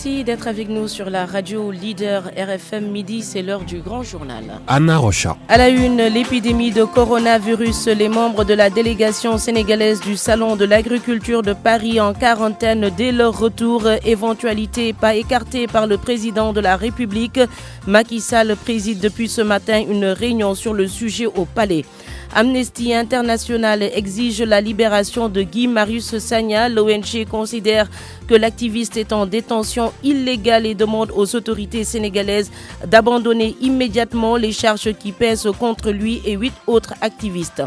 Merci d'être avec nous sur la radio leader RFM Midi, c'est l'heure du grand journal. Anna Rocha. À la une, l'épidémie de coronavirus. Les membres de la délégation sénégalaise du Salon de l'agriculture de Paris en quarantaine dès leur retour. Éventualité pas écartée par le président de la République. Macky Sall préside depuis ce matin une réunion sur le sujet au Palais. Amnesty International exige la libération de Guy Marius Sagna. L'ONG considère que l'activiste est en détention illégale et demande aux autorités sénégalaises d'abandonner immédiatement les charges qui pèsent contre lui et 8 autres activistes.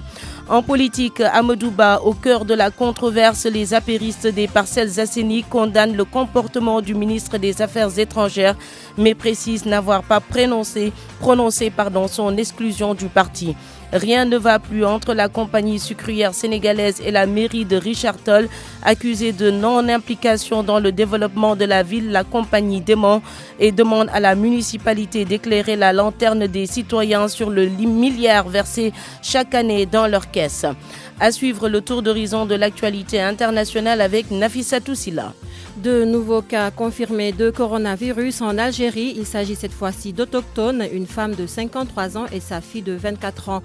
En politique, Amadou Ba, au cœur de la controverse, les apéristes des Parcelles Assainies condamnent le comportement du ministre des Affaires étrangères, mais précisent n'avoir pas prononcé son exclusion du parti. Rien ne va plus entre la compagnie sucrière sénégalaise et la mairie de Richard Toll. Accusée de non-implication dans le développement de la ville, la compagnie dément et demande à la municipalité d'éclairer la lanterne des citoyens sur le milliard versé chaque année dans leur caisse. À suivre le tour d'horizon de l'actualité internationale avec Nafissatou Silla. De nouveaux cas confirmés de coronavirus en Algérie. Il s'agit cette fois-ci d'autochtones, une femme de 53 ans et sa fille de 24 ans.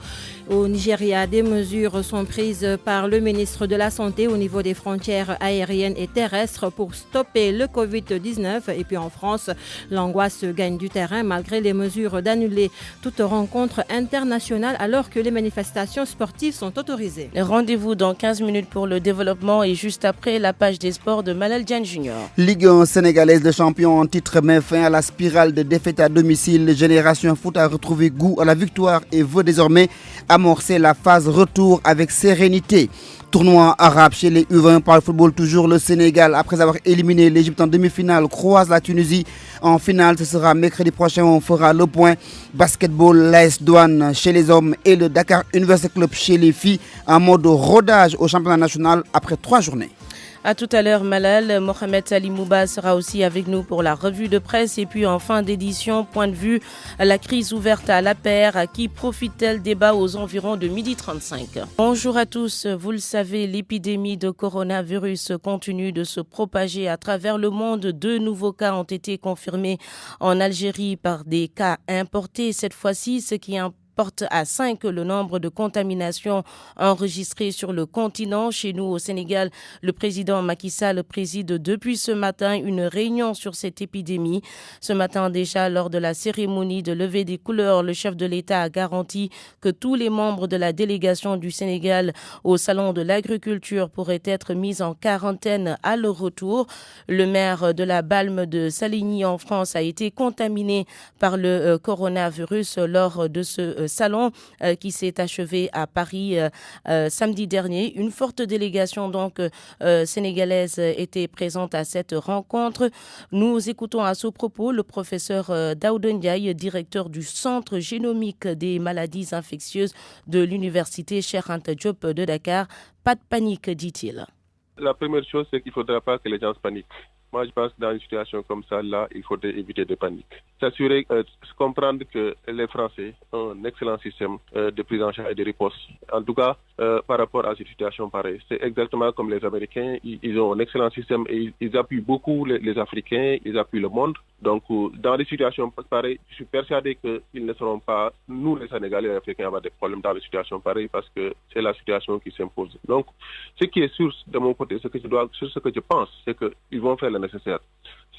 Au Nigeria, des mesures sont prises par le ministre de la Santé au niveau des frontières aériennes et terrestres pour stopper le Covid-19. Et puis en France, l'angoisse gagne du terrain malgré les mesures d'annuler toute rencontre internationale alors que les manifestations sportives sont autorisées. Rendez-vous dans 15 minutes pour le développement et juste après la page des sports de Malal Diagne Junior. Ligue 1 sénégalaise de champion en titre met fin à la spirale de défaites à domicile. Génération Foot a retrouvé goût à la victoire et veut désormais amorcer la phase retour avec sérénité. Tournoi arabe chez les U20 par le football, toujours le Sénégal, après avoir éliminé l'Égypte en demi-finale, croise la Tunisie en finale. Ce sera mercredi prochain, on fera le point. Basketball, l'AS Douane chez les hommes et le Dakar University Club chez les filles en mode rodage au championnat national après 3 journées. À tout à l'heure, Malal. Mohamed Ali Mouba sera aussi avec nous pour la revue de presse. Et puis en fin d'édition, point de vue, la crise ouverte à l'APR. À qui profite-t-elle? Débat aux environs de 12h35. Bonjour à tous. Vous le savez, l'épidémie de coronavirus continue de se propager à travers le monde. 2 nouveaux cas ont été confirmés en Algérie par des cas importés. Cette fois-ci, ce qui porte à 5 le nombre de contaminations enregistrées sur le continent. Chez nous, au Sénégal, le président Macky Sall préside depuis ce matin une réunion sur cette épidémie. Ce matin déjà, lors de la cérémonie de levée des couleurs, le chef de l'État a garanti que tous les membres de la délégation du Sénégal au Salon de l'agriculture pourraient être mis en quarantaine à leur retour. Le maire de la Balme de Saligny en France a été contaminé par le coronavirus lors de ce salon qui s'est achevé à Paris samedi dernier. Une forte délégation donc sénégalaise était présente à cette rencontre. Nous écoutons à ce propos le professeur Daouda Ndiaye, directeur du Centre génomique des maladies infectieuses de l'université Cheikh Anta Diop de Dakar. Pas de panique, dit-il. La première chose, c'est qu'il ne faudra pas que les gens paniquent. Moi, je pense que dans une situation comme ça, là, il faudrait éviter de panique. S'assurer, comprendre que les Français ont un excellent système de prise en charge et de riposte. En tout cas, par rapport à cette situation pareille. C'est exactement comme les Américains. Ils ont un excellent système et ils appuient beaucoup les Africains, ils appuient le monde. Donc, dans des situations pareilles, je suis persuadé qu'ils ne seront pas, nous les Sénégalais et les Africains, avoir des problèmes dans des situations pareilles parce que c'est la situation qui s'impose. Donc, ce qui est sûr de mon côté, ce que je pense, c'est qu'ils vont faire le nécessaire.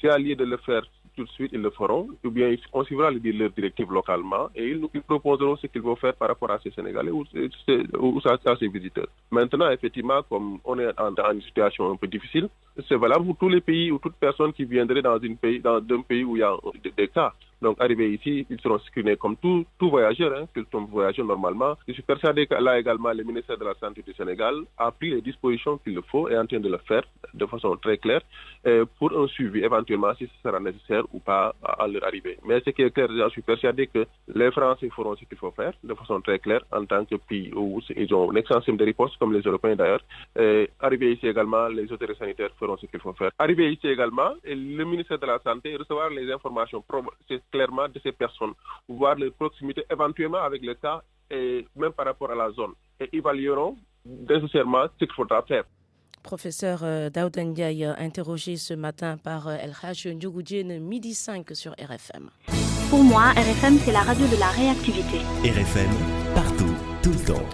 S'il y a lieu de le faire tout de suite, ils le feront, ou bien on suivra leurs directives localement et ils proposeront ce qu'ils vont faire par rapport à ces Sénégalais ou à ces visiteurs. Maintenant, effectivement, comme on est dans une situation un peu difficile, c'est valable pour tous les pays ou toute personne qui viendrait dans un pays où il y a des cas. Donc, arrivés ici, ils seront screenés comme tout voyageur, qu'ils sont voyageurs normalement. Je suis persuadé que là également, le ministère de la Santé du Sénégal a pris les dispositions qu'il le faut et est en train de le faire de façon très claire pour un suivi éventuellement si ce sera nécessaire ou pas à leur arrivée. Mais ce qui est clair, je suis persuadé que les Français feront ce qu'il faut faire de façon très claire en tant que pays où ils ont un excellent système de riposte comme les Européens d'ailleurs. Arrivés ici également, les autorités sanitaires feront ce qu'il faut faire. Arrivés ici également, le ministère de la Santé recevoir les informations clairement de ces personnes, voir leur proximité éventuellement avec le cas et même par rapport à la zone. Et évalueront nécessairement ce qu'il faudra faire. Professeur Daouda Ndiaye, interrogé ce matin par El Hadj Ndiogoudjene, midi 5 sur RFM. Pour moi, RFM, c'est la radio de la réactivité. RFM, partout, tout le temps.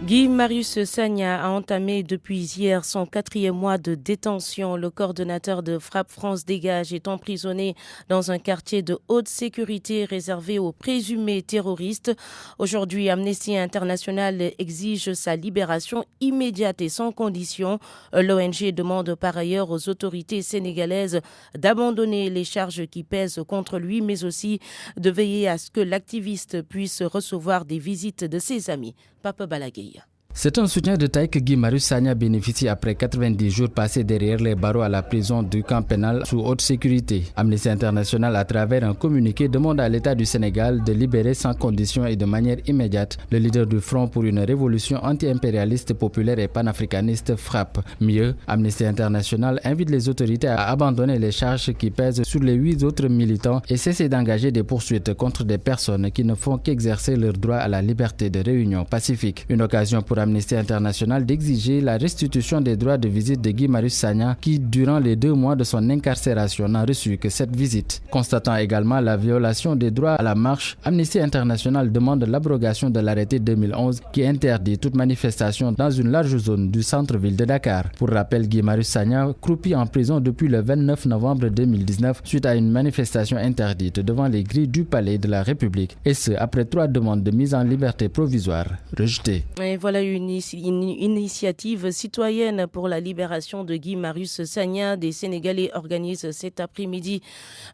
Guy Marius Sagna a entamé depuis hier son 4e mois de détention. Le coordonnateur de Frappe France Dégage est emprisonné dans un quartier de haute sécurité réservé aux présumés terroristes. Aujourd'hui, Amnesty International exige sa libération immédiate et sans condition. L'ONG demande par ailleurs aux autorités sénégalaises d'abandonner les charges qui pèsent contre lui, mais aussi de veiller à ce que l'activiste puisse recevoir des visites de ses amis. Papa Balagueye. C'est un soutien de taille que Guy Marius Sagna bénéficie après 90 jours passés derrière les barreaux à la prison du camp pénal sous haute sécurité. Amnesty International, à travers un communiqué, demande à l'État du Sénégal de libérer sans condition et de manière immédiate le leader du Front pour une révolution anti-impérialiste, populaire et panafricaniste FRAPP. Mieux, Amnesty International invite les autorités à abandonner les charges qui pèsent sur les 8 autres militants et cesser d'engager des poursuites contre des personnes qui ne font qu'exercer leur droit à la liberté de réunion pacifique. Une occasion pour Amnesty International d'exiger la restitution des droits de visite de Guy Marius Sagna qui, durant les 2 mois de son incarcération, n'a reçu que cette visite. Constatant également la violation des droits à la marche, Amnesty International demande l'abrogation de l'arrêté 2011 qui interdit toute manifestation dans une large zone du centre-ville de Dakar. Pour rappel, Guy Marius Sagna croupit en prison depuis le 29 novembre 2019 suite à une manifestation interdite devant les grilles du palais de la République, et ce après 3 demandes de mise en liberté provisoire rejetées. Et voilà une initiative citoyenne pour la libération de Guy Marius Sagna. Des Sénégalais organisent cet après-midi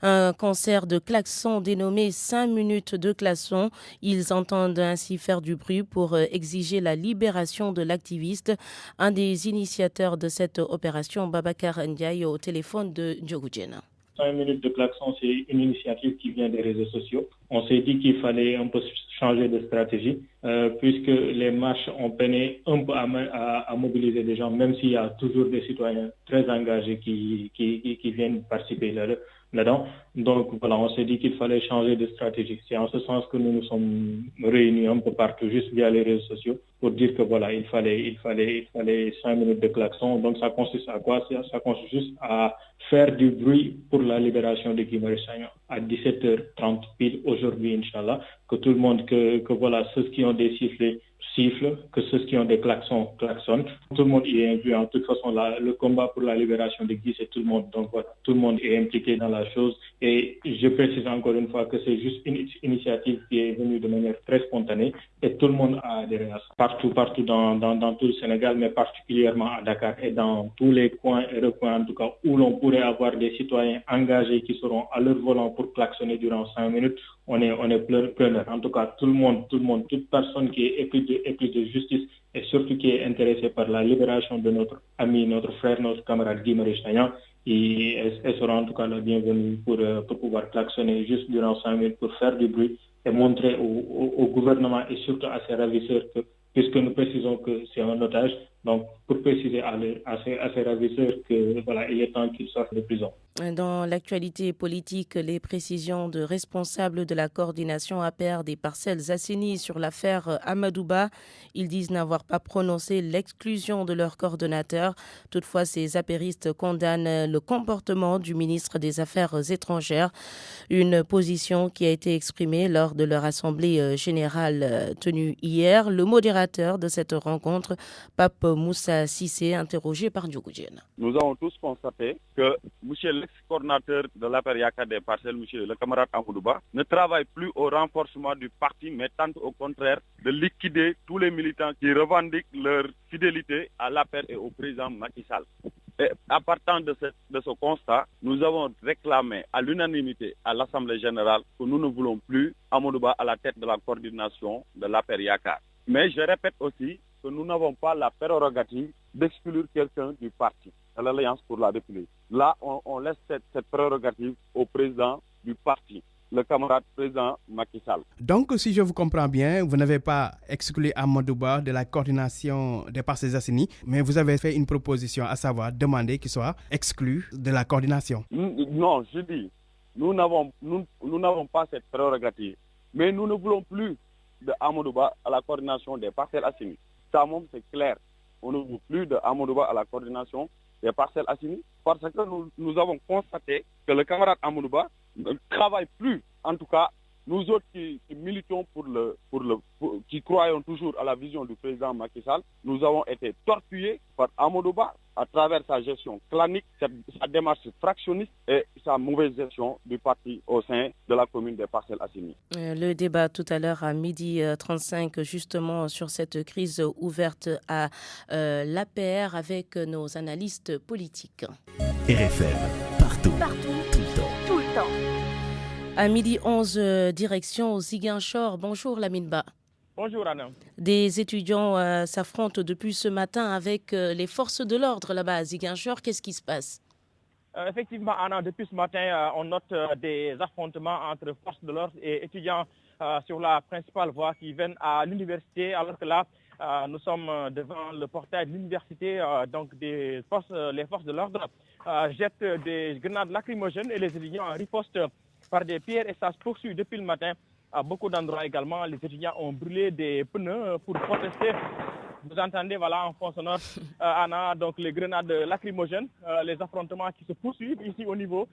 un concert de klaxons dénommé 5 minutes de klaxons. Ils entendent ainsi faire du bruit pour exiger la libération de l'activiste. Un des initiateurs de cette opération, Babacar Ndiaye, au téléphone de Ndiogoudjene. 5 minutes de klaxon, c'est une initiative qui vient des réseaux sociaux. On s'est dit qu'il fallait un peu changer de stratégie, puisque les marches ont peiné un peu à mobiliser des gens, même s'il y a toujours des citoyens très engagés qui viennent participer là-dedans. Donc voilà, on s'est dit qu'il fallait changer de stratégie. C'est en ce sens que nous nous sommes réunis un peu partout, juste via les réseaux sociaux, pour dire que voilà, il fallait 5 minutes de klaxon. Donc ça consiste à quoi? Ça consiste juste à faire du bruit pour la libération de Guy Marius Sagna à 17h30 pile aujourd'hui, Inch'Allah, que tout le monde, que voilà, ceux qui ont des sifflets sifflent, que ceux qui ont des klaxons klaxonnent. Tout le monde y est inclus. En toute façon, le combat pour la libération de Guy, c'est tout le monde. Donc voilà, tout le monde est impliqué dans la chose. Et je précise encore une fois que c'est juste une initiative qui est venue de manière très spontanée et tout le monde a adhéré à ça. Partout dans tout le Sénégal, mais particulièrement à Dakar et dans tous les coins et recoins, en tout cas, où l'on pourrait avoir des citoyens engagés qui seront à leur volant pour klaxonner durant 5 minutes. On est preneur. En tout cas, tout le monde, toute personne qui est épris de justice et surtout qui est intéressée par la libération de notre ami, notre frère, notre camarade Guy Marius Sagna, elle sera en tout cas la bienvenue pour pouvoir klaxonner juste durant 5 minutes pour faire du bruit et montrer au gouvernement et surtout à ses ravisseurs que, puisque nous précisons que c'est un otage, donc pour préciser à ses ravisseurs que voilà, il est temps qu'ils sortent de prison. Dans l'actualité politique, les précisions de responsables de la coordination APR des parcelles assainies sur l'affaire Amadouba. Ils disent n'avoir pas prononcé l'exclusion de leur coordonnateur. Toutefois, ces apéristes condamnent le comportement du ministre des Affaires étrangères. Une position qui a été exprimée lors de leur assemblée générale tenue hier. Le modérateur de cette rencontre, Pape Moussa Sissé, interrogé par Ndiogoudjene. Nous avons tous constaté que monsieur l'ex-coordinateur de l'APR Yakar des parcelles, monsieur le camarade Amadouba, ne travaille plus au renforcement du parti, mais tente au contraire de liquider tous les militants qui revendiquent leur fidélité à l'APR et au président Macky Sall. Et à partir de ce constat, nous avons réclamé à l'unanimité à l'Assemblée générale que nous ne voulons plus Amadouba à la tête de la coordination de l'APR Yakar. Mais je répète aussi que nous n'avons pas la prérogative d'exclure quelqu'un du parti, à l'Alliance pour la République. Là, on laisse cette prérogative au président du parti, le camarade président Macky Sall. Donc, si je vous comprends bien, vous n'avez pas exclu Amadouba de la coordination des parcelles assainies, mais vous avez fait une proposition, à savoir demander qu'il soit exclu de la coordination. Non, je dis, nous n'avons pas cette prérogative, mais nous ne voulons plus de Amadouba à la coordination des parcelles assainies. Ça, c'est clair. on ne veut plus de Amadouba à la coordination des Parcelles Assainies, parce que nous avons constaté que le camarade Amadouba ne travaille plus, en tout cas nous autres qui militons qui croyons toujours à la vision du président Macky Sall, nous avons été torpillés par Amadouba à travers sa gestion clanique, sa démarche fractionniste et sa mauvaise gestion du parti au sein de la commune des Parcelles Assainies. Le débat tout à l'heure à 12h35 justement sur cette crise ouverte à l'APR avec nos analystes politiques. RFM, partout, tout le temps. Tout le temps. À 12h11, direction Ziguinchor. Bonjour Lamine Ba. Bonjour Anna. Des étudiants s'affrontent depuis ce matin avec les forces de l'ordre là-bas à Ziguinchor. Qu'est-ce qui se passe? Effectivement Anna, depuis ce matin, on note des affrontements entre forces de l'ordre et étudiants sur la principale voie qui viennent à l'université, alors que là, nous sommes devant le portail de l'université, donc les forces de l'ordre jettent des grenades lacrymogènes et les étudiants ripostent par des pierres et ça se poursuit depuis le matin. À beaucoup d'endroits également, les étudiants ont brûlé des pneus pour protester. Vous entendez, voilà, en fond sonore, Anna, donc les grenades lacrymogènes, les affrontements qui se poursuivent ici au niveau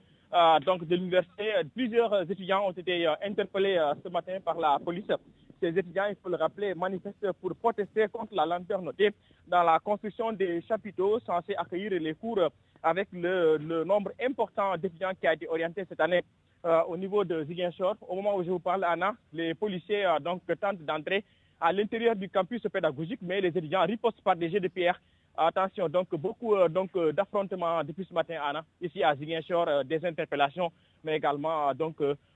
donc de l'université. Plusieurs étudiants ont été interpellés ce matin par la police. Ces étudiants, il faut le rappeler, manifestent pour protester contre la lenteur notée dans la construction des chapiteaux censés accueillir les cours avec le nombre important d'étudiants qui a été orienté cette année au niveau de Ziguinchor. Au moment où je vous parle, Anna, les policiers donc tentent d'entrer à l'intérieur du campus pédagogique, mais les étudiants ripostent par des jets de pierre. Attention, donc beaucoup d'affrontements depuis ce matin, Anna, ici à Ziguinchor, des interpellations, mais également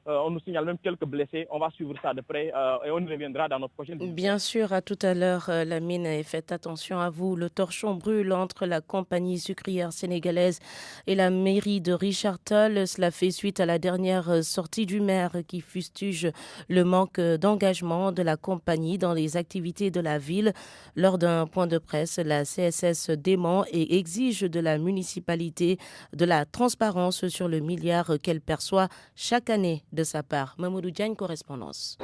on nous signale même quelques blessés. On va suivre ça de près et on y reviendra dans notre prochaine vidéo. Bien sûr, à tout à l'heure, Lamine, et faites attention à vous. Le torchon brûle entre la compagnie sucrière sénégalaise et la mairie de Richard Toll. Cela fait suite à la dernière sortie du maire qui fustige le manque d'engagement de la compagnie dans les activités de la ville. Lors d'un point de presse, la CSS dément et exige de la municipalité de la transparence sur le milliard qu'elle perçoit chaque année de sa part. Mamadou Diagne, correspondance.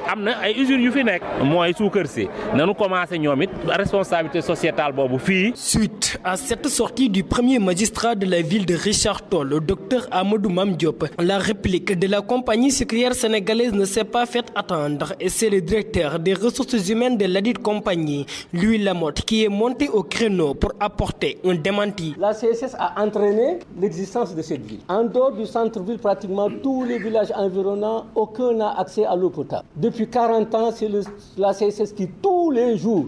Suite à cette sortie du premier magistrat de la ville de Richard Toll, le docteur Amadou Mame Diop, la réplique de la compagnie sucrière sénégalaise ne s'est pas fait attendre et c'est le directeur des ressources humaines de ladite compagnie, Louis Lamotte, qui est monté au créneau pour apporter un démenti. La CSS a entraîné l'existence de cette ville. En dehors du centre-ville, pratiquement tous les villages environnants, aucun n'a accès à l'eau potable. Depuis 40 ans, c'est la CSS qui tous les jours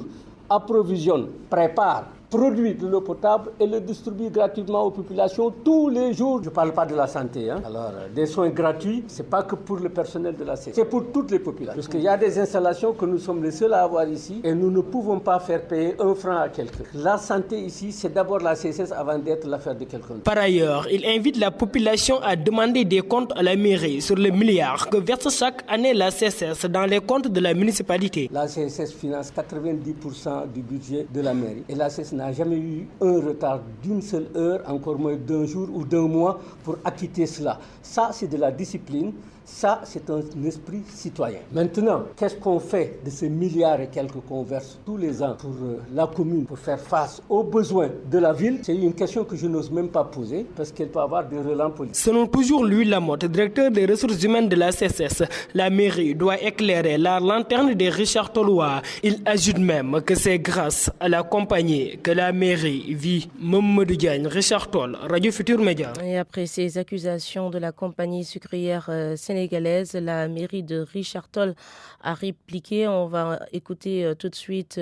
approvisionne, prépare, produit de l'eau potable et le distribue gratuitement aux populations tous les jours. Je ne parle pas de la santé. Alors, des soins gratuits, ce n'est pas que pour le personnel de la CSS, c'est pour toutes les populations. Parce qu'il y a des installations que nous sommes les seuls à avoir ici et nous ne pouvons pas faire payer un franc à quelqu'un. La santé ici, c'est d'abord la CSS avant d'être l'affaire de quelqu'un. Par ailleurs, il invite la population à demander des comptes à la mairie sur le milliard que verse chaque année la CSS dans les comptes de la municipalité. La CSS finance 90% du budget de la mairie et la CSS n'a jamais eu un retard d'une seule heure, encore moins d'un jour ou d'un mois pour acquitter cela. Ça, c'est de la discipline. Ça, c'est un esprit citoyen. Maintenant, qu'est-ce qu'on fait de ces milliards et quelques qu'on verse tous les ans pour la commune, pour faire face aux besoins de la ville? C'est une question que je n'ose même pas poser parce qu'elle peut avoir des relents politiques. Selon toujours Louis Lamotte, directeur des ressources humaines de la CSS, la mairie doit éclairer la lanterne des Richard Tollois. Il ajoute même que c'est grâce à la compagnie que la mairie vit. Mamadou Diagne, Richard Toll, Radio Futur Média. Et après ces accusations de la compagnie sucrière sénégalaise, la mairie de Richard Toll a répliqué. On va écouter tout de suite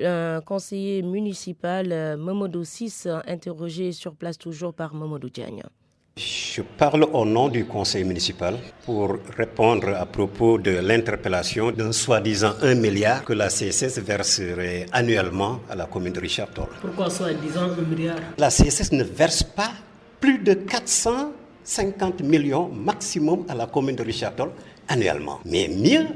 un conseiller municipal, Mamadou Sis, interrogé sur place toujours par Mamadou Diagne. Je parle au nom du conseil municipal pour répondre à propos de l'interpellation d'un soi-disant 1 milliard que la CSS verserait annuellement à la commune de Richard Toll. Pourquoi soi-disant 1 milliard? La CSS ne verse pas plus de 450 millions maximum à la commune de Richard Toll annuellement. Mais mieux,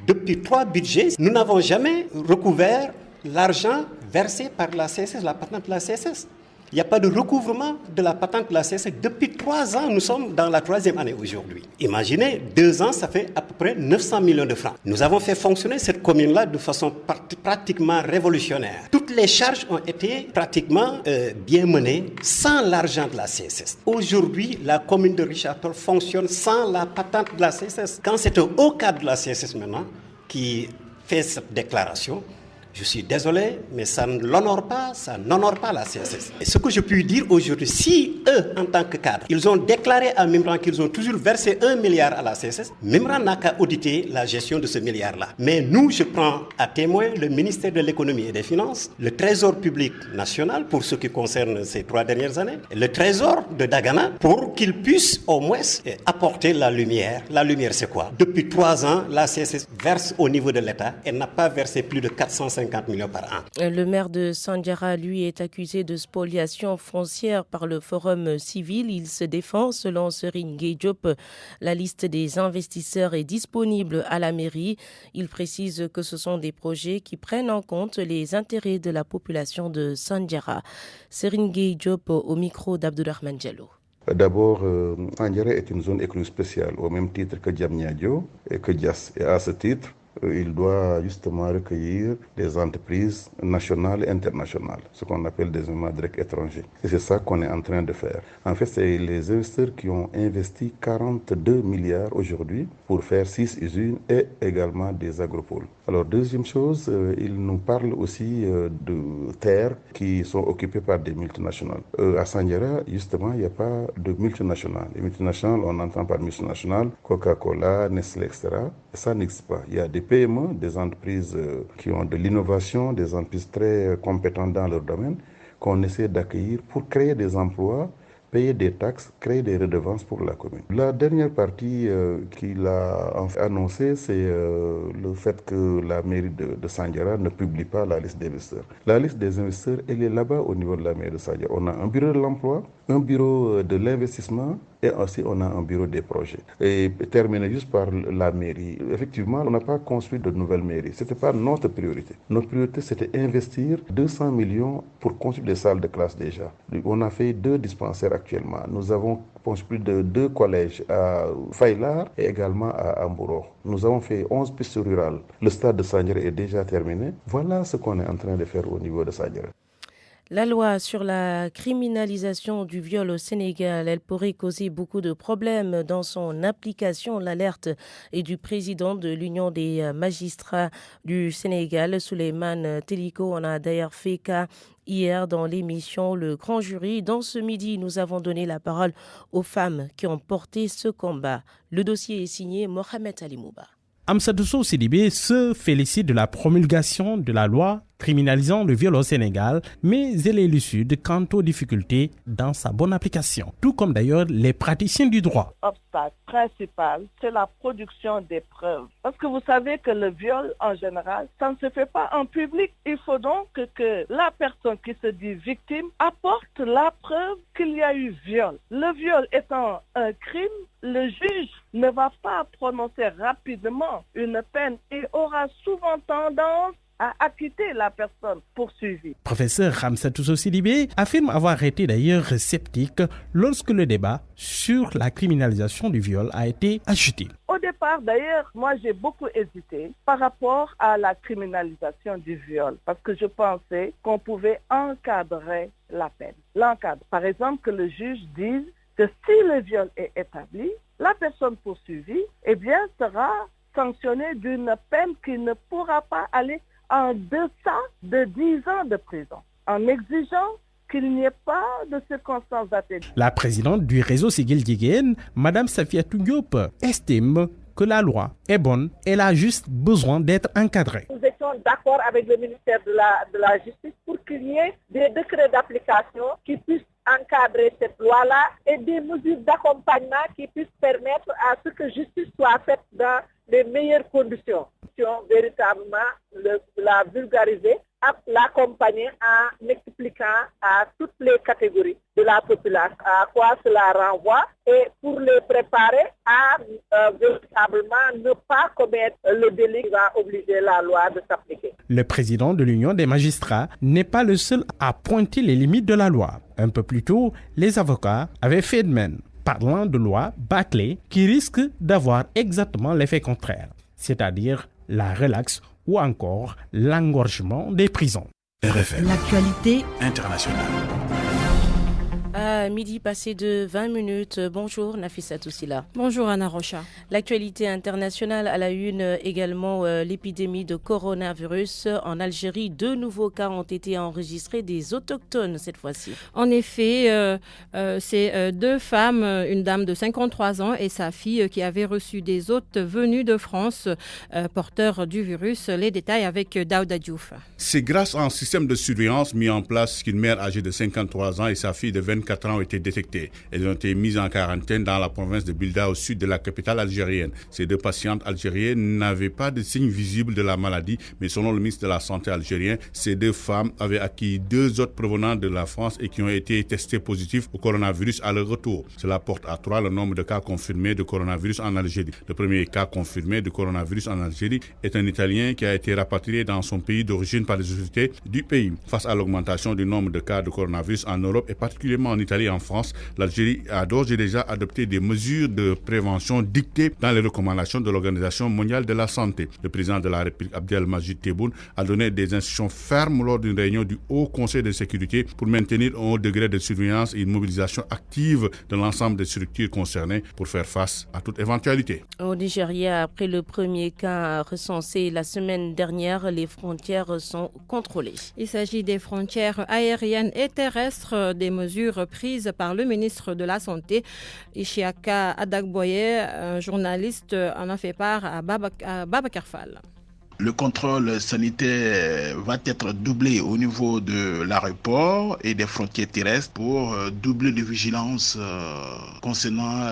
depuis 3 budgets, nous n'avons jamais recouvert l'argent versé par la CSS, la patronne de la CSS. Il n'y a pas de recouvrement de la patente de la CSS. Depuis 3 ans, nous sommes dans la 3e année aujourd'hui. Imaginez, 2 ans, ça fait à peu près 900 millions de francs. Nous avons fait fonctionner cette commune-là de façon pratiquement révolutionnaire. Toutes les charges ont été pratiquement bien menées sans l'argent de la CSS. Aujourd'hui, la commune de Richard Toll fonctionne sans la patente de la CSS. Quand c'est un haut cadre de la CSS maintenant qui fait cette déclaration, je suis désolé, mais ça n'honore pas la CSS. Et ce que je puis dire aujourd'hui, si eux, en tant que cadre, ils ont déclaré à Mimran qu'ils ont toujours versé 1 milliard à la CSS, Mimran n'a qu'à auditer la gestion de ce milliard-là. Mais nous, je prends à témoin le ministère de l'économie et des finances, le Trésor public national, pour ce qui concerne ces 3 dernières années, le Trésor de Dagana, pour qu'ils puissent au moins apporter la lumière. La lumière, c'est quoi? Depuis 3 ans, la CSS verse au niveau de l'État. Elle n'a pas versé plus de 450 millions par an. Le maire de Sandiara, lui, est accusé de spoliation foncière par le Forum civil. Il se défend. Selon Serine Gueye-Diop, la liste des investisseurs est disponible à la mairie. Il précise que ce sont des projets qui prennent en compte les intérêts de la population de Sandiara. Serine Gueye-Diop au micro d'Abdourahmane Diallo. D'abord, Sandiara est une zone économique spéciale, au même titre que Diamniadio et que Dias. Et à ce titre, il doit justement recueillir des entreprises nationales et internationales, ce qu'on appelle des investissements directs étrangers. Et c'est ça qu'on est en train de faire. En fait, c'est les investisseurs qui ont investi 42 milliards aujourd'hui pour faire 6 usines et également des agropoles. Alors, deuxième chose, il nous parle aussi de terres qui sont occupées par des multinationales. À Sandiara, justement, il n'y a pas de multinationales. Les multinationales, on entend par multinationales, Coca-Cola, Nestlé, etc. Ça n'existe pas. Il y a des PME, des entreprises qui ont de l'innovation, des entreprises très compétentes dans leur domaine, qu'on essaie d'accueillir pour créer des emplois, payer des taxes, créer des redevances pour la commune. La dernière partie qu'il a annoncée, c'est le fait que la mairie de Sandiara ne publie pas la liste des investisseurs. La liste des investisseurs, elle est là-bas au niveau de la mairie de Sandiara. On a un bureau de l'emploi, un bureau de l'investissement et aussi on a un bureau des projets. Et terminer juste par la mairie. Effectivement, on n'a pas construit de nouvelles mairies. Ce n'était pas notre priorité. Notre priorité, c'était investir 200 millions pour construire des salles de classe déjà. On a fait 2 dispensaires actuellement. Nous avons construit 2 collèges à Faylar et également à Ambouro. Nous avons fait 11 pistes rurales. Le stade de Sandiara est déjà terminé. Voilà ce qu'on est en train de faire au niveau de Sandiara. La loi sur la criminalisation du viol au Sénégal, elle pourrait causer beaucoup de problèmes dans son application. L'alerte est du président de l'Union des magistrats du Sénégal, Souleymane Teliko. On a d'ailleurs fait cas hier dans l'émission Le Grand Jury. Dans ce midi, nous avons donné la parole aux femmes qui ont porté ce combat. Le dossier est signé Mohamed Ali Mouba. Amsatou Sow Sidibé se félicite de la promulgation de la loi criminalisant le viol au Sénégal, mais elle est lucide quant aux difficultés dans sa bonne application, tout comme d'ailleurs les praticiens du droit. L'obstacle principal, c'est la production des preuves. Parce que vous savez que le viol, en général, ça ne se fait pas en public. Il faut donc que la personne qui se dit victime apporte la preuve qu'il y a eu viol. Le viol étant un crime, le juge ne va pas prononcer rapidement une peine et aura souvent tendance à acquitter la personne poursuivie. Professeur Ramsatou Sow Sidibé affirme avoir été d'ailleurs sceptique lorsque le débat sur la criminalisation du viol a été agité. Au départ, d'ailleurs, moi j'ai beaucoup hésité par rapport à la criminalisation du viol parce que je pensais qu'on pouvait encadrer la peine. L'encadre, par exemple, que le juge dise que si le viol est établi, la personne poursuivie, sera sanctionnée d'une peine qui ne pourra pas aller en deçà de 10 ans de prison, en exigeant qu'il n'y ait pas de circonstances atténuantes. La présidente du réseau Sigil Jigéen, Mme Safiatou Diop, estime que la loi est bonne, elle a juste besoin d'être encadrée. Nous étions d'accord avec le ministère de la Justice pour qu'il y ait des décrets d'application qui puissent encadrer cette loi-là et des mesures d'accompagnement qui puissent permettre à ce que justice soit faite dans les meilleures conditions. Véritablement la vulgariser, l'accompagner en expliquant à toutes les catégories de la population à quoi cela renvoie et pour les préparer à véritablement ne pas commettre le délit qui va obliger la loi de s'appliquer. Le président de l'Union des magistrats n'est pas le seul à pointer les limites de la loi. Un peu plus tôt, les avocats avaient fait de même, parlant de loi bâclée qui risque d'avoir exactement l'effet contraire, c'est-à-dire la relaxe ou encore l'engorgement des prisons. RFM. L'actualité internationale. À midi passé de 20 minutes. Bonjour Nafissa Toussila. Bonjour Anna Rocha. L'actualité internationale à la une également l'épidémie de coronavirus. En Algérie, 2 nouveaux cas ont été enregistrés, des autochtones cette fois-ci. En effet, c'est 2 femmes, une dame de 53 ans et sa fille qui avaient reçu des hôtes venus de France porteurs du virus. Les détails avec Daouda Diouf. C'est grâce à un système de surveillance mis en place qu'une mère âgée de 53 ans et sa fille de 24 ans ont été détectées. Elles ont été mises en quarantaine dans la province de Bilda au sud de la capitale algérienne. Ces 2 patientes algériennes n'avaient pas de signes visibles de la maladie, mais selon le ministre de la Santé algérien, ces 2 femmes avaient acquis 2 hôtes provenant de la France et qui ont été testés positifs au coronavirus à leur retour. Cela porte à 3 le nombre de cas confirmés de coronavirus en Algérie. Le premier cas confirmé de coronavirus en Algérie est un Italien qui a été rapatrié dans son pays d'origine par les autorités du pays. Face à l'augmentation du nombre de cas de coronavirus en Europe et particulièrement en Italie et en France, l'Algérie a d'ores et déjà adopté des mesures de prévention dictées dans les recommandations de l'Organisation mondiale de la santé. Le président de la République, Abdelmadjid Tebboune, a donné des instructions fermes lors d'une réunion du Haut Conseil de sécurité pour maintenir un haut degré de surveillance et une mobilisation active de l'ensemble des structures concernées pour faire face à toute éventualité. Au Nigeria, après le premier cas recensé la semaine dernière, les frontières sont contrôlées. Il s'agit des frontières aériennes et terrestres, des mesures prises par le ministre de la Santé, Ishiaka Adagboye. Un journaliste en a fait part à Babacar Fall. Le contrôle sanitaire va être doublé au niveau de l'aéroport et des frontières terrestres pour doubler de vigilance concernant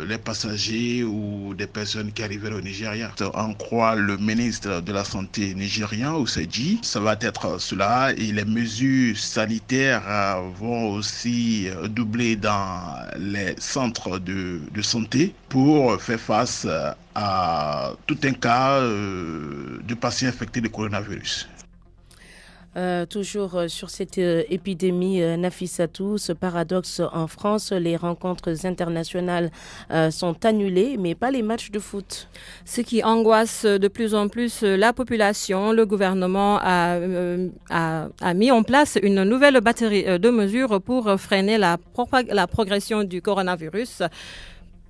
les passagers ou des personnes qui arriveraient au Nigeria. On croit le ministre de la Santé nigérien, Ousseji, ça va être cela, et les mesures sanitaires vont aussi doubler dans les centres de santé pour faire face à tout un cas de patients infectés de coronavirus. Toujours sur cette épidémie, Nafissatou, ce paradoxe en France, les rencontres internationales sont annulées, mais pas les matchs de foot. Ce qui angoisse de plus en plus la population, le gouvernement a mis en place une nouvelle batterie de mesures pour freiner la progression du coronavirus.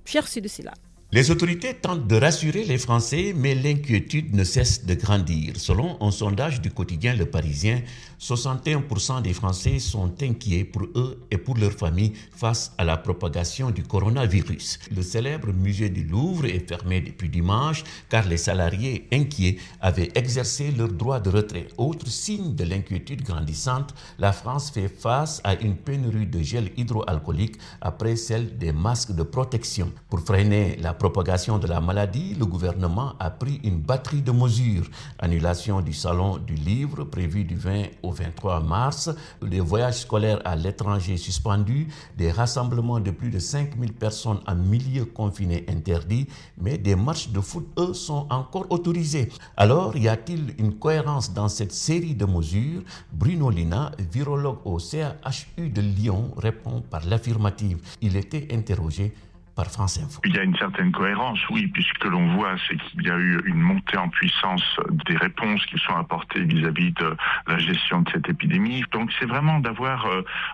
Cher Sidoussila. Les autorités tentent de rassurer les Français, mais l'inquiétude ne cesse de grandir. Selon un sondage du quotidien Le Parisien, 61% des Français sont inquiets pour eux et pour leurs familles face à la propagation du coronavirus. Le célèbre musée du Louvre est fermé depuis dimanche car les salariés inquiets avaient exercé leur droit de retrait. Autre signe de l'inquiétude grandissante, la France fait face à une pénurie de gel hydroalcoolique après celle des masques de protection. Pour freiner la propagation de la maladie, le gouvernement a pris une batterie de mesures. Annulation du salon du livre prévu du 20 au 23 mars, des voyages scolaires à l'étranger suspendus, des rassemblements de plus de 5000 personnes en milieu confiné interdits, mais des matchs de foot, eux, sont encore autorisés. Alors, y a-t-il une cohérence dans cette série de mesures? Bruno Lina, virologue au CHU de Lyon, répond par l'affirmative. Il était interrogé par France Info. Il y a une certaine cohérence, oui, puisque l'on voit, c'est qu'il y a eu une montée en puissance des réponses qui sont apportées vis-à-vis de la gestion de cette épidémie. Donc c'est vraiment d'avoir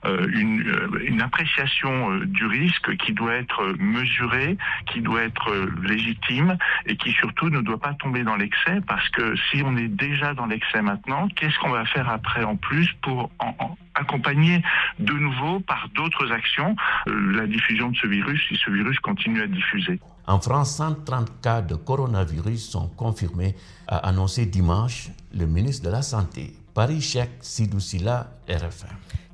une appréciation du risque qui doit être mesurée, qui doit être légitime et qui surtout ne doit pas tomber dans l'excès, parce que si on est déjà dans l'excès maintenant, qu'est-ce qu'on va faire après en plus pour accompagner de nouveau par d'autres actions la diffusion de ce virus, si ce virus continue à diffuser. En France, 130 cas de coronavirus sont confirmés, a annoncé dimanche le ministre de la Santé. Paris, Cheikh Sidoussila, RFM.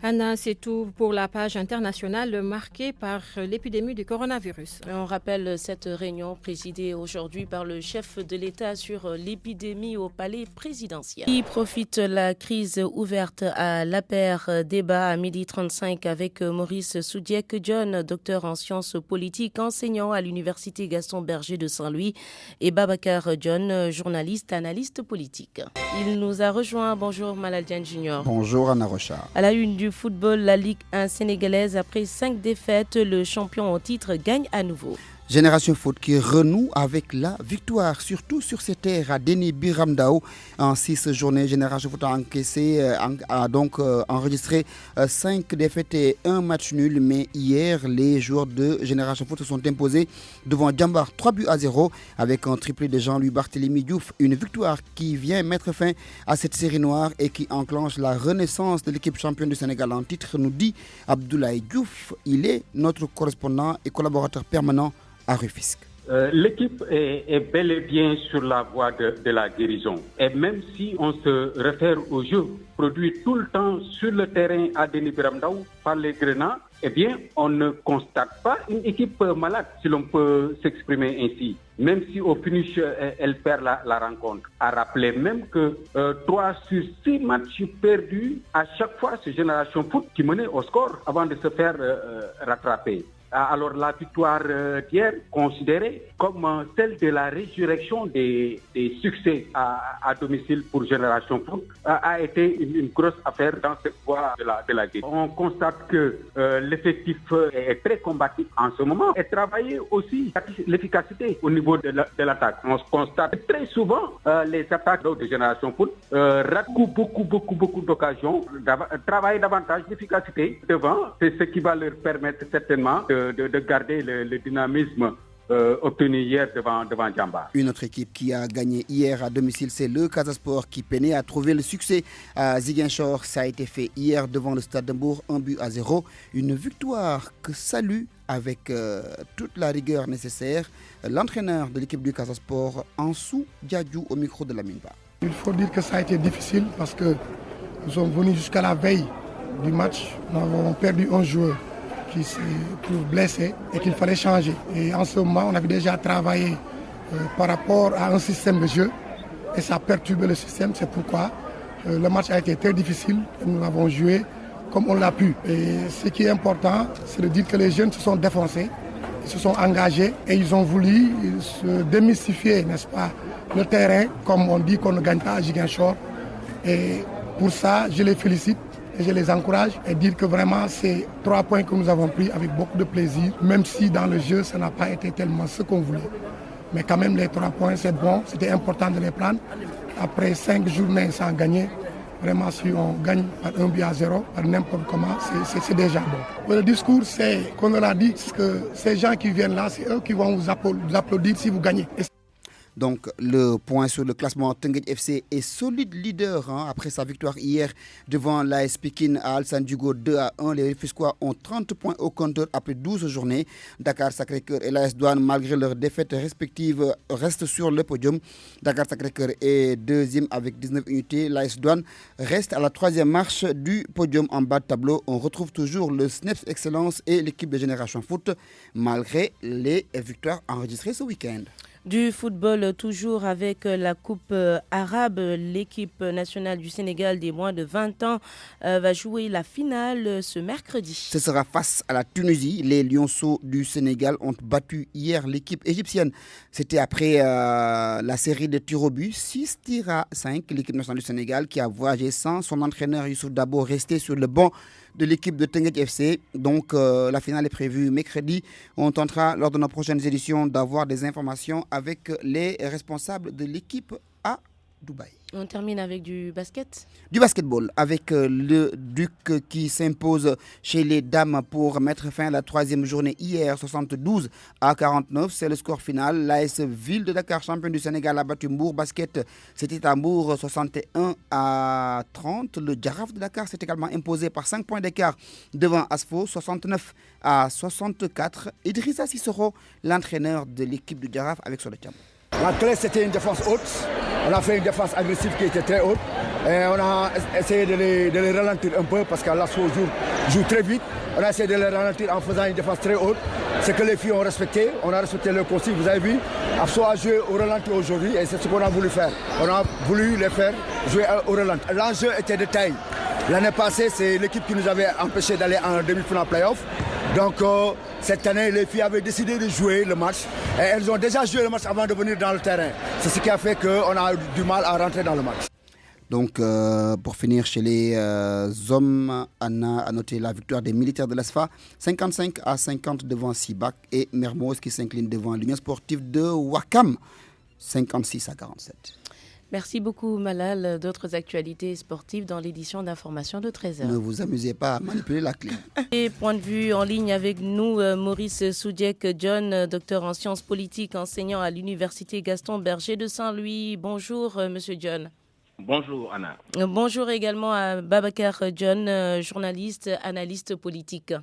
Anna, c'est tout pour la page internationale marquée par l'épidémie du coronavirus. On rappelle cette réunion présidée aujourd'hui par le chef de l'État sur l'épidémie au palais présidentiel. Qui profite la crise ouverte à l'APR, débat à 12h35 avec Maurice Soudiek-John, docteur en sciences politiques, enseignant à l'université Gaston Berger de Saint-Louis, et Babacar John, journaliste, analyste politique. Il nous a rejoint. Bonjour Malal Diagne Junior. Bonjour Anna Rochard. À la une du football, la Ligue 1 sénégalaise, après 5 défaites, le champion au titre gagne à nouveau. Génération Foot qui renoue avec la victoire, surtout sur ses terres à Déni Biramdao. En 6 journées, Génération Foot a donc enregistré 5 défaites et 1 match nul. Mais hier, les joueurs de Génération Foot se sont imposés devant Djambar 3-0 avec un triplé de Jean-Louis Barthélémy Diouf. Une victoire qui vient mettre fin à cette série noire et qui enclenche la renaissance de l'équipe championne du Sénégal en titre, nous dit Abdoulaye Diouf. Il est notre correspondant et collaborateur permanent à Rufisque. L'équipe est bel et bien sur la voie de la guérison. Et même si on se réfère au jeu produit tout le temps sur le terrain à Déni Biramdao par les Grenats, eh bien, on ne constate pas une équipe malade, si l'on peut s'exprimer ainsi. Même si au finish, elle perd la rencontre. À rappeler même que 3 sur 6 matchs perdus, à chaque fois, c'est Génération Foot qui menait au score avant de se faire rattraper. Alors la victoire d'hier, considérée comme celle de la résurrection des succès à domicile pour Génération Foot, a été une grosse affaire dans cette voie de la guerre. On constate que l'effectif est très combatif en ce moment et travailler aussi l'efficacité au niveau de l'attaque. On constate très souvent les attaques de Génération Foot ratent beaucoup d'occasions, travailler davantage d'efficacité devant, c'est ce qui va leur permettre certainement de garder le dynamisme obtenu hier devant Djambar. Une autre équipe qui a gagné hier à domicile, c'est le Casa Sport qui peinait à trouver le succès à Ziguinchor. Ça a été fait hier devant le Stade de Mbour, 1-0. Une victoire que salue avec toute la rigueur nécessaire l'entraîneur de l'équipe du Casa Sport, Ansou Diadjou, au micro de la Minba. Il faut dire que ça a été difficile parce que nous sommes venus jusqu'à la veille du match. Nous avons perdu un joueur qui s'est blessé et qu'il fallait changer. Et en ce moment, on avait déjà travaillé par rapport à un système de jeu et ça a perturbé le système. C'est pourquoi le match a été très difficile et nous l'avons joué comme on l'a pu. Et ce qui est important, c'est de dire que les jeunes se sont défoncés, ils se sont engagés et ils ont voulu se démystifier, n'est-ce pas, le terrain, comme on dit qu'on ne gagne pas à Ziguinchor. Et pour ça, je les félicite. Et je les encourage et dire que vraiment c'est 3 points que nous avons pris avec beaucoup de plaisir, même si dans le jeu ça n'a pas été tellement ce qu'on voulait. Mais quand même les 3 points c'est bon, c'était important de les prendre. Après 5 journées sans gagner, vraiment si on gagne par 1-0, par n'importe comment, c'est déjà bon. Le discours c'est, qu'on l'a dit, que ces gens qui viennent là, c'est eux qui vont vous applaudir si vous gagnez. Donc le point sur le classement, Teungueth FC est solide leader après sa victoire hier devant l'AS Pikine à Alassane Djigo 2-1. Les Rufisquois ont 30 points au compteur après 12 journées. Dakar Sacré-Cœur et l'AS Douane, malgré leurs défaites respectives, restent sur le podium. Dakar Sacré-Cœur est deuxième avec 19 unités. L'AS Douane reste à la 3e marche du podium en bas de tableau. On retrouve toujours le SNEPS Excellence et l'équipe de Génération Foot malgré les victoires enregistrées ce week-end. Du football, toujours avec la Coupe arabe, l'équipe nationale du Sénégal des moins de 20 ans va jouer la finale ce mercredi. Ce sera face à la Tunisie. Les Lionceaux du Sénégal ont battu hier l'équipe égyptienne. C'était après la série de tirs au but, 6-5. L'équipe nationale du Sénégal qui a voyagé sans son entraîneur Youssouf Dabo resté sur le banc de l'équipe de Teungueth FC. Donc la finale est prévue mercredi. On tentera lors de nos prochaines éditions d'avoir des informations avec les responsables de l'équipe à Dubaï. On termine avec du basket. Du basketball avec le Duc qui s'impose chez les dames pour mettre fin à la 3e journée hier, 72-49. C'est le score final. L'AS Ville de Dakar, champion du Sénégal, a battu Mbour Basket. C'était à Mbour, 61-30. Le Djaraf de Dakar s'est également imposé par 5 points d'écart devant Asfo, 69-64. Idrissa Sissoko, l'entraîneur de l'équipe du Djaraf avec Soletiam. La clé, c'était une défense haute. On a fait une défense agressive qui était très haute. Et on a essayé de les ralentir un peu parce que l'assaut joue très vite. On a essayé de les ralentir en faisant une défense très haute. C'est que les filles ont respecté. On a respecté le consigne. Vous avez vu, Abso a joué au ralenti aujourd'hui et c'est ce qu'on a voulu faire. On a voulu les faire jouer au ralenti. L'enjeu était de taille. L'année passée, c'est l'équipe qui nous avait empêché d'aller en demi-finale play-off. Donc cette année, les filles avaient décidé de jouer le match. Et elles ont déjà joué le match avant de venir dans le terrain. C'est ce qui a fait qu'on a eu du mal à rentrer dans le match. Donc, pour finir, chez les hommes, Anna a noté la victoire des militaires de l'ESFA, 55-50 devant Sibac et Mermoz qui s'incline devant l'Union sportive de Wakam, 56-47. Merci beaucoup Malal. D'autres actualités sportives dans l'édition d'information de 13h. Ne vous amusez pas à manipuler la clé. Et point de vue en ligne avec nous, Maurice Soudiek John, docteur en sciences politiques, enseignant à l'université Gaston Berger de Saint-Louis. Bonjour Monsieur John. Bonjour Anna. Bonjour également à Babacar John, journaliste, analyste politique.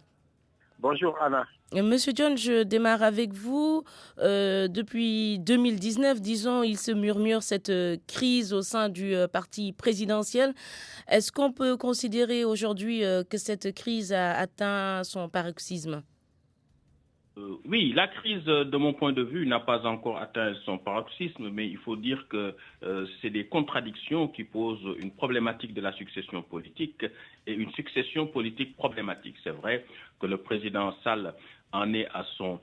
Bonjour Anna. Monsieur John, je démarre avec vous. Depuis 2019, disons, il se murmure cette crise au sein du parti présidentiel. Est-ce qu'on peut considérer aujourd'hui que cette crise a atteint son paroxysme ? Oui, la crise, de mon point de vue, n'a pas encore atteint son paroxysme, mais il faut dire que c'est des contradictions qui posent une problématique de la succession politique et une succession politique problématique. C'est vrai que le président Sall en est à son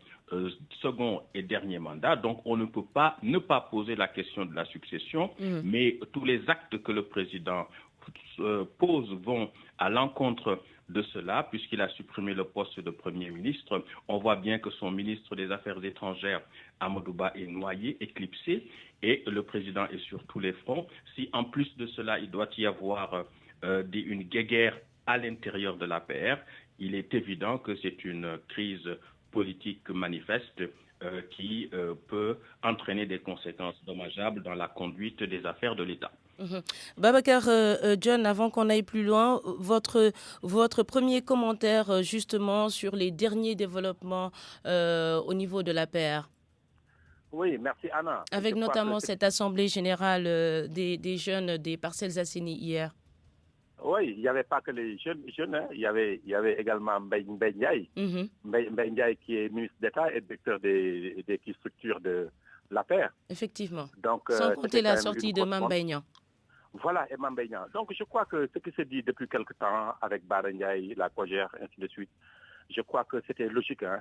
second et dernier mandat, donc on ne peut pas ne pas poser la question de la succession, mais tous les actes que le président pose vont à l'encontre de cela, puisqu'il a supprimé le poste de Premier ministre. On voit bien que son ministre des Affaires étrangères, Amadou Ba, est noyé, éclipsé, et le président est sur tous les fronts. Si en plus de cela, il doit y avoir une guéguerre à l'intérieur de l'APR, il est évident que c'est une crise politique manifeste qui peut entraîner des conséquences dommageables dans la conduite des affaires de l'État. Babacar John, avant qu'on aille plus loin, votre premier commentaire justement sur les derniers développements au niveau de l'APR. Oui, merci Anna. Avec notamment cette assemblée générale des jeunes des Parcelles Assainies hier. Oui, il n'y avait pas que les jeunes hein. Il y avait également Mbaye Ndiaye. Mbaye Ndiaye qui est ministre d'État et directeur des structures de l'APR. Effectivement. Donc, sans compter la sortie de Mame Mbaye Niang. Voilà, et Mame Mbaye Niang. Donc je crois que ce qui se dit depuis quelque temps avec Bara Ndiaye, la Cogère, ainsi de suite, je crois que c'était logique. Hein.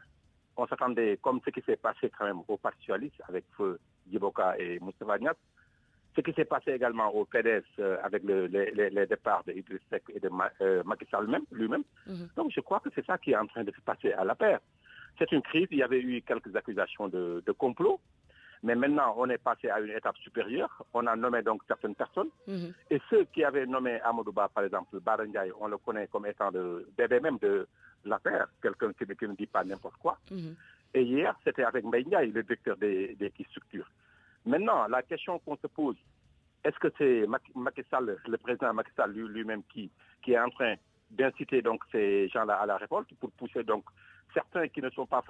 On s'attendait, comme ce qui s'est passé quand même au Parti socialiste avec Feu Djiboka et Moustapha Niasse, ce qui s'est passé également au PDS avec les départs d'Idriss Seck et de Macky Sall lui-même. Donc je crois que c'est ça qui est en train de se passer à l'APR. C'est une crise, il y avait eu quelques accusations de complot, mais maintenant on est passé à une étape supérieure, on a nommé donc certaines personnes, et ceux qui avaient nommé Amadou Ba, par exemple, Bara Ndiaye, on le connaît comme étant le bébé même de l'APR, quelqu'un qui ne dit pas n'importe quoi. Et hier, c'était avec Mbaye Ndiaye, le directeur des structures. Maintenant, la question qu'on se pose, est-ce que c'est Macky Sall, le président Macky Sall lui-même qui est en train d'inciter donc ces gens-là à la révolte pour pousser donc certains qui ne sont pas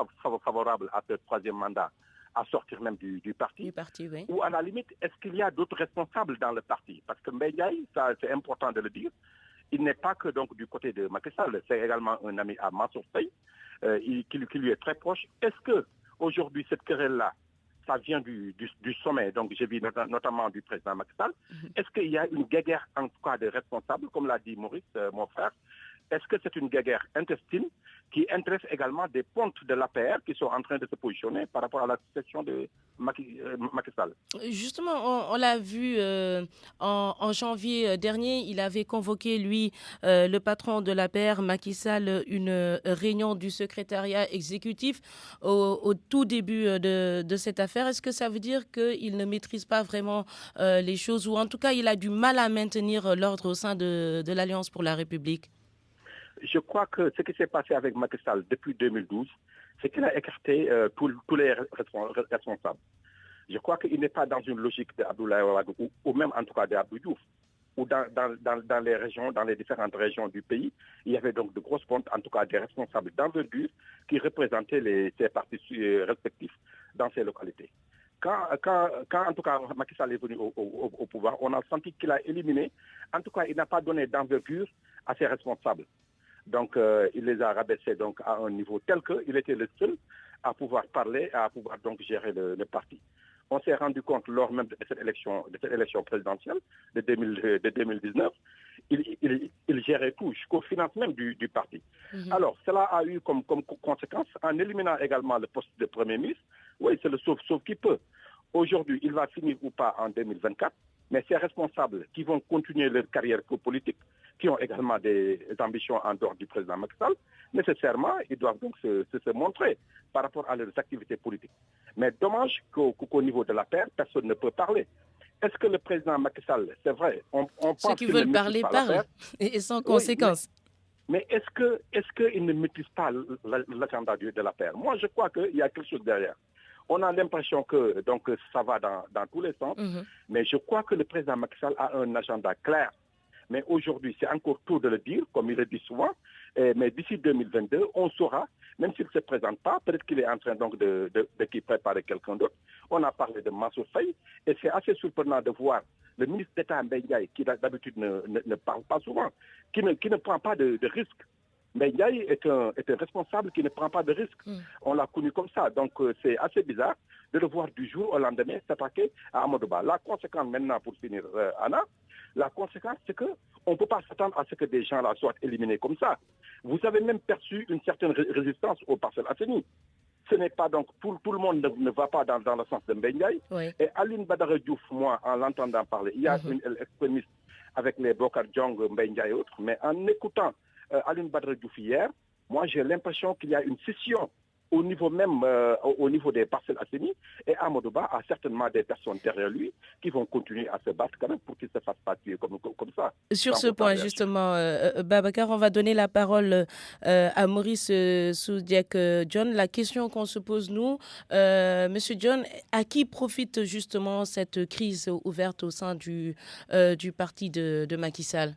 favorables à ce troisième mandat à sortir même du parti, oui. Ou à la limite, est-ce qu'il y a d'autres responsables dans le parti? Parce que Mbaye Ndiaye, ça c'est important de le dire, il n'est pas que donc du côté de Macky Sall, c'est également un ami à Mansour Faye, qui lui est très proche. Est-ce que aujourd'hui cette querelle-là, ça vient du sommet, donc j'ai vu notamment du président Macky Sall. Est-ce qu'il y a une guéguerre en tout cas de responsables, comme l'a dit Maurice, mon frère? Est-ce que c'est une guéguerre intestine qui intéresse également des pontes de l'APR qui sont en train de se positionner par rapport à la succession de Macky Sall? Justement, on l'a vu en janvier dernier, il avait convoqué, lui, le patron de l'APR, Macky Sall, une réunion du secrétariat exécutif au tout début de cette affaire. Est-ce que ça veut dire qu'il ne maîtrise pas vraiment les choses, ou en tout cas, il a du mal à maintenir l'ordre au sein de l'Alliance pour la République? Je crois que ce qui s'est passé avec Macky Sall depuis 2012, c'est qu'il a écarté tous les responsables. Je crois qu'il n'est pas dans une logique d'Abdoulaye Wade ou même en tout cas d'Abdou Diouf, ou dans les régions, dans les différentes régions du pays, il y avait donc de grosses pontes, en tout cas des responsables d'envergure qui représentaient ces partis respectifs dans ces localités. quand en tout cas Macky Sall est venu au pouvoir, on a senti qu'il a éliminé, en tout cas il n'a pas donné d'envergure à ses responsables. Donc il les a rabaissés donc, à un niveau tel qu'il était le seul à pouvoir parler, à pouvoir donc gérer le parti. On s'est rendu compte lors même de cette élection présidentielle de 2019, il gérait tout jusqu'aux finances même du parti. Alors, cela a eu comme conséquence, en éliminant également le poste de Premier ministre, oui, c'est le sauf qui peut. Aujourd'hui, il va finir ou pas en 2024, mais ces responsables qui vont continuer leur carrière politique, qui ont également des ambitions en dehors du président Macky Sall, nécessairement, ils doivent donc se montrer par rapport à leurs activités politiques. Mais dommage qu'au niveau de la paire, personne ne peut parler. Est-ce que le président Macky Sall, c'est vrai, on pense ceux qui veulent parler parlent, et sans conséquence. Mais est-ce qu'il ne maîtrise pas l'agenda de la paire? Moi, je crois qu'il y a quelque chose derrière. On a l'impression que donc, ça va dans tous les sens, mais je crois que le président Macky Sall a un agenda clair. Mais aujourd'hui, c'est encore tôt de le dire, comme il le dit souvent, mais d'ici 2022, on saura, même s'il ne se présente pas, peut-être qu'il est en train donc de préparer quelqu'un d'autre. On a parlé de Mansour Faye, et c'est assez surprenant de voir le ministre d'État Mbaye Ndiaye, qui d'habitude ne parle pas souvent, qui ne prend pas de risques. Mbaye Ndiaye est un responsable qui ne prend pas de risques. On l'a connu comme ça, donc c'est assez bizarre de le voir du jour au lendemain s'attaquer à Amadou Ba. La conséquence maintenant, pour finir, Anna, la conséquence, c'est qu'on ne peut pas s'attendre à ce que des gens-là soient éliminés comme ça. Vous avez même perçu une certaine résistance aux Parcelles Assainies. Ce n'est pas donc, tout le monde ne va pas dans le sens de Mbaye Ndiaye. Oui. Et Aline Badara Diouf, moi, en l'entendant parler, il y a une extrémiste avec les Bokar Djong, Mbaye Ndiaye et autres, mais en écoutant Aline Badara Diouf hier, moi j'ai l'impression qu'il y a une scission au niveau même, au niveau des Parcelles Assainies, et Amadou Ba a certainement des personnes derrière lui qui vont continuer à se battre quand même pour qu'il ne se fasse pas tuer comme ça. Sur ce point, justement, Babacar, on va donner la parole à Maurice Soudiak John. La question qu'on se pose, nous, Monsieur John, à qui profite justement cette crise ouverte au sein du parti de Macky Sall?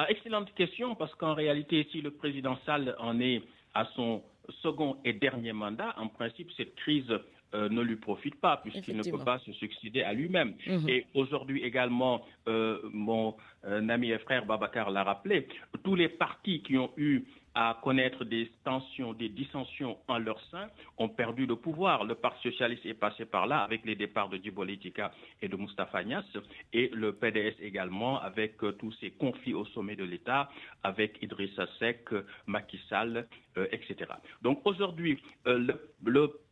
Excellente question, parce qu'en réalité, si le président Sall en est à son second et dernier mandat, en principe, cette crise ne lui profite pas, puisqu'il ne peut pas se succéder à lui-même. Et aujourd'hui également, mon ami et frère Babacar l'a rappelé, tous les partis qui ont eu à connaître des tensions, des dissensions en leur sein, ont perdu le pouvoir. Le Parti socialiste est passé par là avec les départs de Djibo Leyti-Ka et de Moustapha Niasse, et le PDS également avec tous ces conflits au sommet de l'État, avec Idrissa Seck, Macky Sall, etc. Donc aujourd'hui,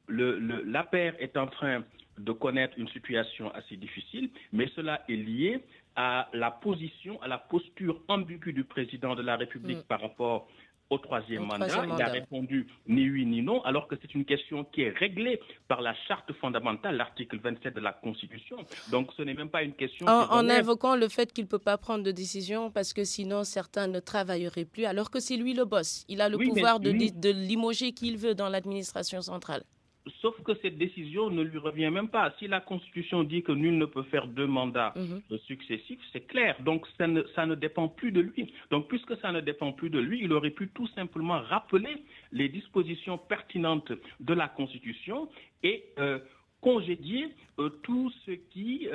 l'APR est en train de connaître une situation assez difficile, mais cela est lié à la position, à la posture ambiguë du président de la République par rapport au troisième mandat. Il a répondu ni oui ni non, alors que c'est une question qui est réglée par la charte fondamentale, l'article 27 de la Constitution. Donc ce n'est même pas une question... En invoquant le fait qu'il ne peut pas prendre de décision parce que sinon certains ne travailleraient plus, alors que c'est lui le boss. Il a le pouvoir de limoger qui il veut dans l'administration centrale. Sauf que cette décision ne lui revient même pas. Si la Constitution dit que nul ne peut faire 2 mandats successifs, c'est clair. Donc ça ne dépend plus de lui. Donc puisque ça ne dépend plus de lui, il aurait pu tout simplement rappeler les dispositions pertinentes de la Constitution et congédier tout ce qui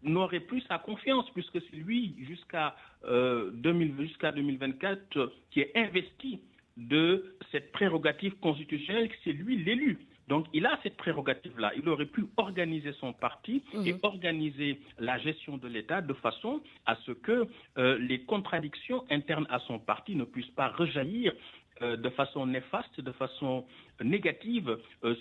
n'aurait plus sa confiance, puisque c'est lui jusqu'à 2024 qui est investi de cette prérogative constitutionnelle, c'est lui l'élu. Donc il a cette prérogative-là. Il aurait pu organiser son parti et organiser la gestion de l'État de façon à ce que les contradictions internes à son parti ne puissent pas rejaillir de façon néfaste, de façon négative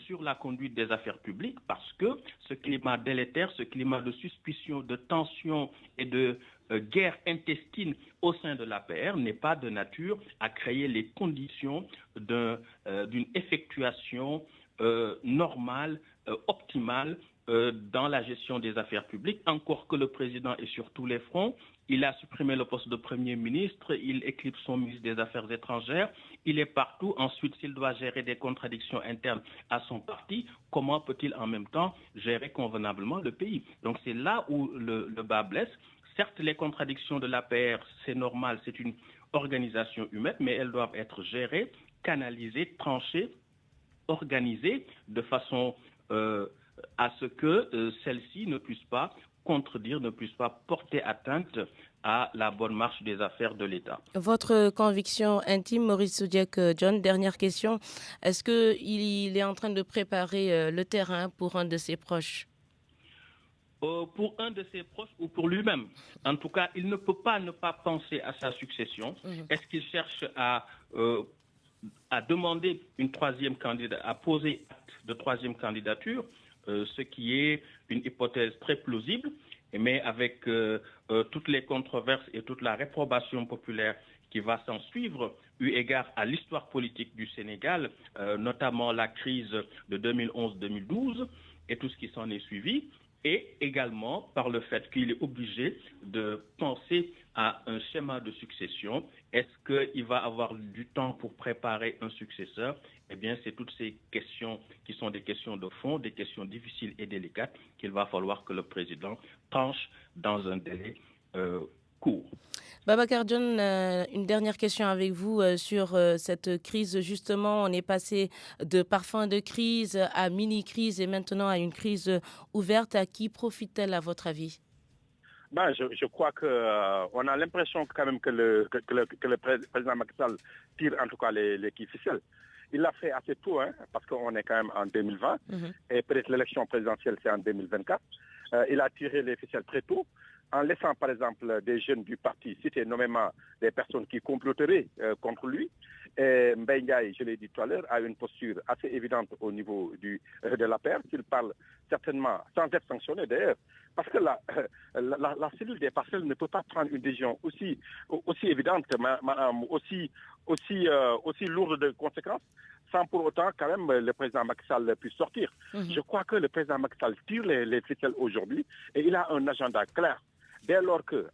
sur la conduite des affaires publiques, parce que ce climat délétère, ce climat de suspicion, de tension et de guerre intestine au sein de l'APR n'est pas de nature à créer les conditions d'une effectuation normale, optimale dans la gestion des affaires publiques, encore que le président est sur tous les fronts. Il a supprimé le poste de Premier ministre, il éclipse son ministre des Affaires étrangères, il est partout. Ensuite, s'il doit gérer des contradictions internes à son parti, comment peut-il en même temps gérer convenablement le pays? Donc c'est là où le bas blesse. Certes, les contradictions de l'APR, c'est normal, c'est une organisation humaine, mais elles doivent être gérées, canalisées, tranchées, organisées de façon à ce que celle-ci ne puisse pas contredire, ne puisse pas porter atteinte à la bonne marche des affaires de l'État. Votre conviction intime, Maurice Soudiek-John, dernière question. Est-ce qu'il est en train de préparer le terrain pour un de ses proches? Pour un de ses proches ou pour lui-même. En tout cas, il ne peut pas ne pas penser à sa succession. Est-ce qu'il cherche à demander une troisième candidature, à poser acte de troisième candidature, ce qui est une hypothèse très plausible, mais avec toutes les controverses et toute la réprobation populaire qui va s'en suivre, eu égard à l'histoire politique du Sénégal, notamment la crise de 2011-2012 et tout ce qui s'en est suivi, et également par le fait qu'il est obligé de penser à un schéma de succession. Est-ce qu'il va avoir du temps pour préparer un successeur? Eh bien, c'est toutes ces questions qui sont des questions de fond, des questions difficiles et délicates qu'il va falloir que le président tranche dans un délai court. Babacar John, une dernière question avec vous sur cette crise. Justement, on est passé de parfum de crise à mini-crise et maintenant à une crise ouverte. À qui profite-t-elle à votre avis? Je crois qu'on a l'impression quand même que le président Macky Sall tire en tout cas les ficelles. Il l'a fait assez tôt, parce qu'on est quand même en 2020 et peut-être l'élection présidentielle c'est en 2024. Il a tiré les ficelles très tôt, en laissant par exemple des jeunes du parti citer nommément des personnes qui comploteraient contre lui. Et Mbaye Ndiaye, je l'ai dit tout à l'heure, a une posture assez évidente au niveau de la paire, qu'il parle certainement sans être sanctionné d'ailleurs, parce que la cellule des parcelles ne peut pas prendre une décision aussi évidente, aussi lourde de conséquences, sans pour autant quand même le président Macky Sall puisse sortir. Je crois que le président Macky Sall tire les ficelles aujourd'hui et il a un agenda clair. Dès lors que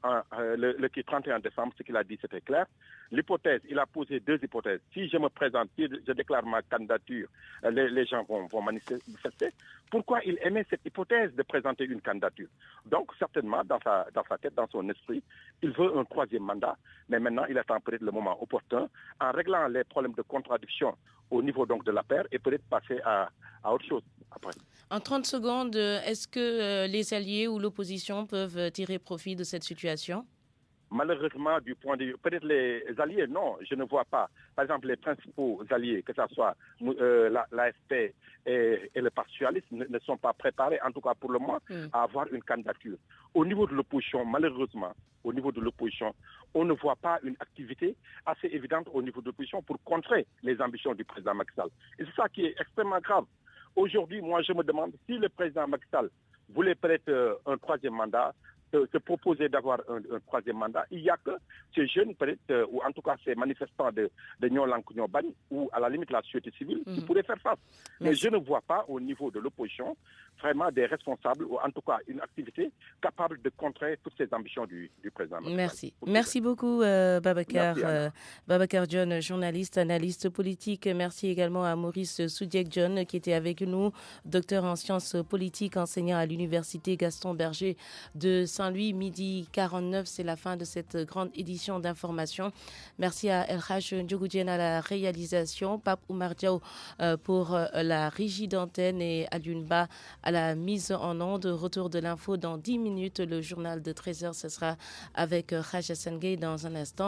le 31 décembre, ce qu'il a dit, c'était clair. L'hypothèse, il a posé deux hypothèses. Si je me présente, si je déclare ma candidature, les gens vont manifester. Pourquoi il émet cette hypothèse de présenter une candidature? Donc, certainement, dans sa tête, dans son esprit, il veut un troisième mandat. Mais maintenant, il attend peut-être le moment opportun, en réglant les problèmes de contradiction au niveau donc de la paire et peut-être passer à autre chose après. En 30 secondes, est-ce que les alliés ou l'opposition peuvent tirer profit de cette situation? Malheureusement, du point de vue, peut-être les alliés, non, je ne vois pas. Par exemple, les principaux alliés, que ce soit l'AFP et le Parti socialiste, ne sont pas préparés, en tout cas pour le moment, à avoir une candidature. Au niveau de l'opposition, malheureusement, on ne voit pas une activité assez évidente au niveau de l'opposition pour contrer les ambitions du président Macky Sall. Et c'est ça qui est extrêmement grave. Aujourd'hui, moi, je me demande si le président Macky Sall voulait peut-être un troisième mandat, se proposer d'avoir un troisième mandat, il n'y a que ces jeunes, peut-être, ou en tout cas ces manifestants de Nyolank Nyobani, ou à la limite la société civile, qui pourraient faire face. Mais je ne vois pas au niveau de l'opposition vraiment des responsables, ou en tout cas une activité capable de contrer toutes ces ambitions du président. Merci. Merci beaucoup, Babacar. Babacar John, journaliste, analyste politique. Merci également à Maurice Soudiek-John, qui était avec nous, docteur en sciences politiques, enseignant à l'université Gaston Berger de Saint-Louis. Midi 49, c'est la fin de cette grande édition d'information. Merci à El Haj Ndjogoudjen à la réalisation, Pape Oumar Diaw pour la régie d'antenne et Alioune à la mise en onde. Retour de l'info dans 10 minutes. Le journal de 13h, ce sera avec Haj Hassan Gueye dans un instant.